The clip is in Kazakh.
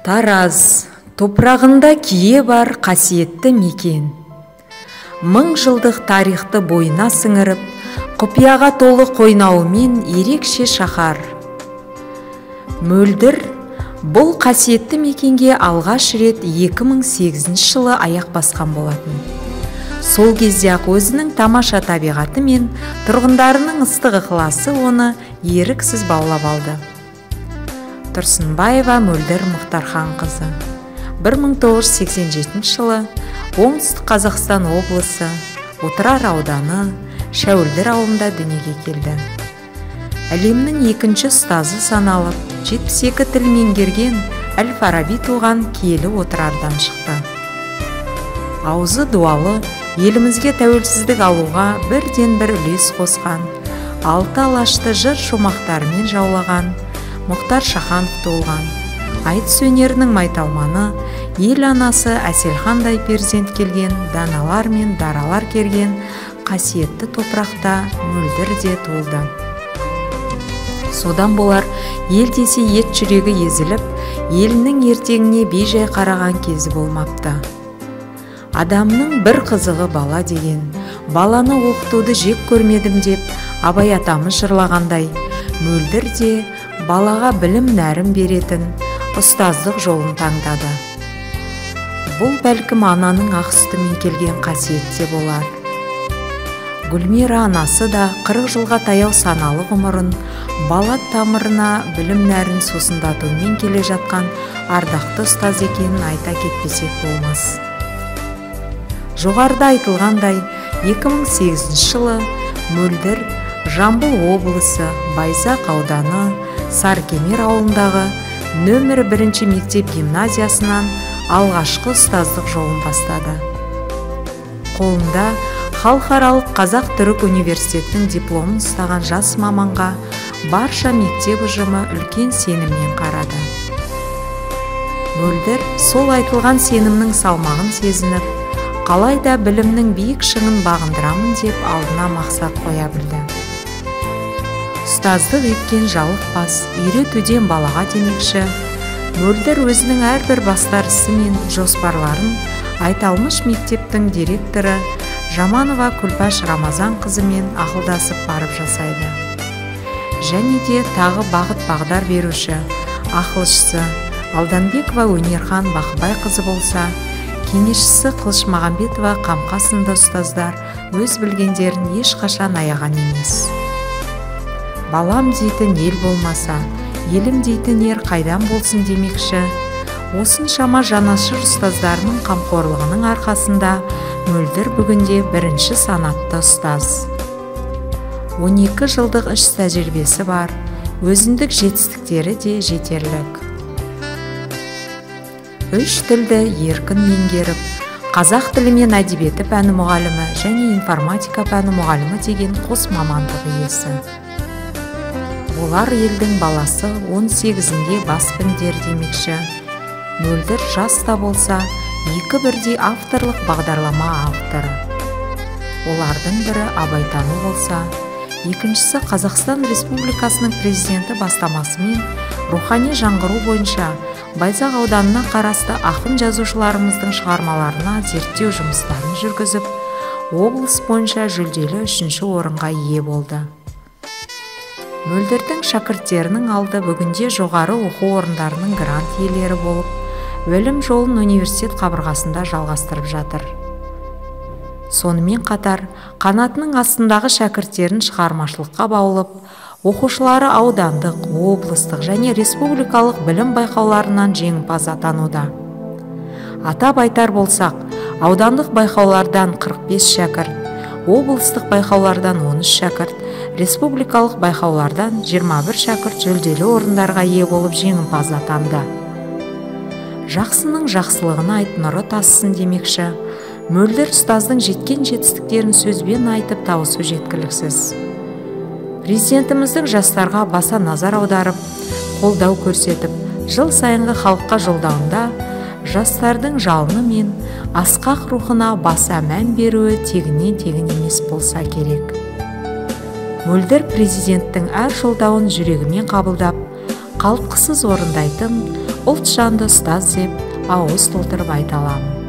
Тараз, топырағында кие бар қасиетті мекен. 1000 жылдық тарихты бойына сіңіріп, құпияға толы қойнауымен ерекше шаһар. Мөлдір бұл қасиетті мекенге алғаш рет 2008 жылы аяқ басқан болатын. Сол кезде ақ өзінің тамаша табиғаты мен тұрғындарының ыстық ықыласы оны еріксіз баулап алды. Тұрсынбаева Мөлдір Мұхтархан қызы 1987 жылы Оңтүстік Қазақстан облысы Отырар ауданы Шәуілдір ауылында дүниеге келді. Әлемнің екінші ұстазы саналып, 72 тіл меңгерген Әл-Фараби туған киелі Отырардан шықты. Аузы дуалы, елімізге тәуелсіздік алуға бірден бір үлес қосқан, алты алашты жыр шумақтарымен жаулаған Мұхтар Шаханов туылған. Айтыс өнерінің майталманы, ел анасы Әселхандай перзент келген, даналар мен даралар керген қасиетті топырақта Мөлдір де туылды. Содан болар ел десе ет жүрегі езіліп, елінің ертеңіне бейжай қараған кезі болмапты. Адамның бір қызығы бала деген, баланы оқытуды жек көрмедім деп Абай атамыз жырлағандай, Мөлдір де балаға білім нәрін беретін ұстаздық жолын таңдады. Бұл бәлкім ананың ақ сүтімен келген қасиетте болар. Гүлмира анасы да 40 жылға таяу саналы ғұмырын бала тамырына білім нәрін сусындатумен келе жатқан ардақты ұстаз екенін айта кетпесек болмас. Жоғарыда айтылғандай, 2008 жылы Мөлдір Жамбыл облысы Байзақ ауданы Саркемер ауылындағы нөмір 1 мектеп гимназиясынан алғашқы ұстаздық жолын бастады. Қолында халықаралық Қазақ-Түрік университетінің дипломын ұстаған жас маманға барша мектеп ұжымы үлкен сеніммен қарады. Мөлдір сол айтылған сенімнің салмағын сезініп, қалайда білімнің биік шыңын бағындырамын деп алдына мақсат қоя білді. Ұстаздық еткен жалықпас, үйретуден балаға демекші, Мөлдір өзінің әрбір бастар ісі мен жоспарларын айталмыш мектептің директоры Жаманова Күлпаш Рамазан қызымен ақылдасып барып жасайды. Және де тағы бағыт-бағдар беруші, ақылшысы Алданбекова Өнерхан Бақыбай қызы болса, кеңесшісі Қылышмағамбетова Қамқа сынды ұстаздар өз білгендерін ешқашан аяған емес. Балам дейтін ел болмаса, елім дейтін ер қайдан болсын демекші, осыншама жанашыр ұстаздарының қамқорлығының арқасында Мөлдір бүгінде бірінші санатты ұстаз. 12 жылдық іс тәжірибесі бар, өзіндік жетістіктері де жетерлік. 3 тілді еркін меңгеріп, қазақ тілі мен әдебиеті пәні мұғалімі және информатика пәні мұғалімі деген қос мамандық иесі. Олар елдің баласы 18-інде баспендер демекші. Мөлдір жас та болса, 2 бірдей авторлық бағдарлама авторы. Олардың бірі абайтану болса, екіншісі Қазақстан Республикасының президенті бастамасымен рухани жаңғыру бойынша Байзақ ауданына қарасты ақын жазушыларымыздың шығармаларына зерттеу жұмыстарын жүргізіп, облыс бойынша жүлделі 3-ші орынға ие болды. Мөлдірдің шәкірттерінің алды бүгінде жоғары оқу орындарының грант иелері болып, білім жолын университет қабырғасында жалғастырып жатыр. Сонымен қатар, қанатының астындағы шәкірттерін шығармашылыққа баулып, оқушылары аудандық, облыстық және республикалық білім байқауларынан жеңімпаз атануда. Атап айтар болсақ, аудандық байқаулардан 45 шәкірт, облыстық байқаулардан 13 шәкірт, республикалық байқаулардан 21 шәкірт жүлделі орындарға ие болып жеңімпаз атанды. Жақсының жақсылығын айт, нұры тассын демекші, Мөлдір ұстаздың жеткен жетістіктерін сөзбен айтып тауысу жеткіліксіз. Президентіміздің жастарға баса назар аударып, қолдау көрсетіп, жыл сайынғы халыққа жолдауында жастардың жалыны мен асқақ рухына баса мән беруі тегінен тегін емес болса керек. Мөлдір президенттің әр жолдауын жүрегімен қабылдап, қалтқысыз орындайтын, ұлтжанды ұстаз деп ауыз толтырып айта аламын.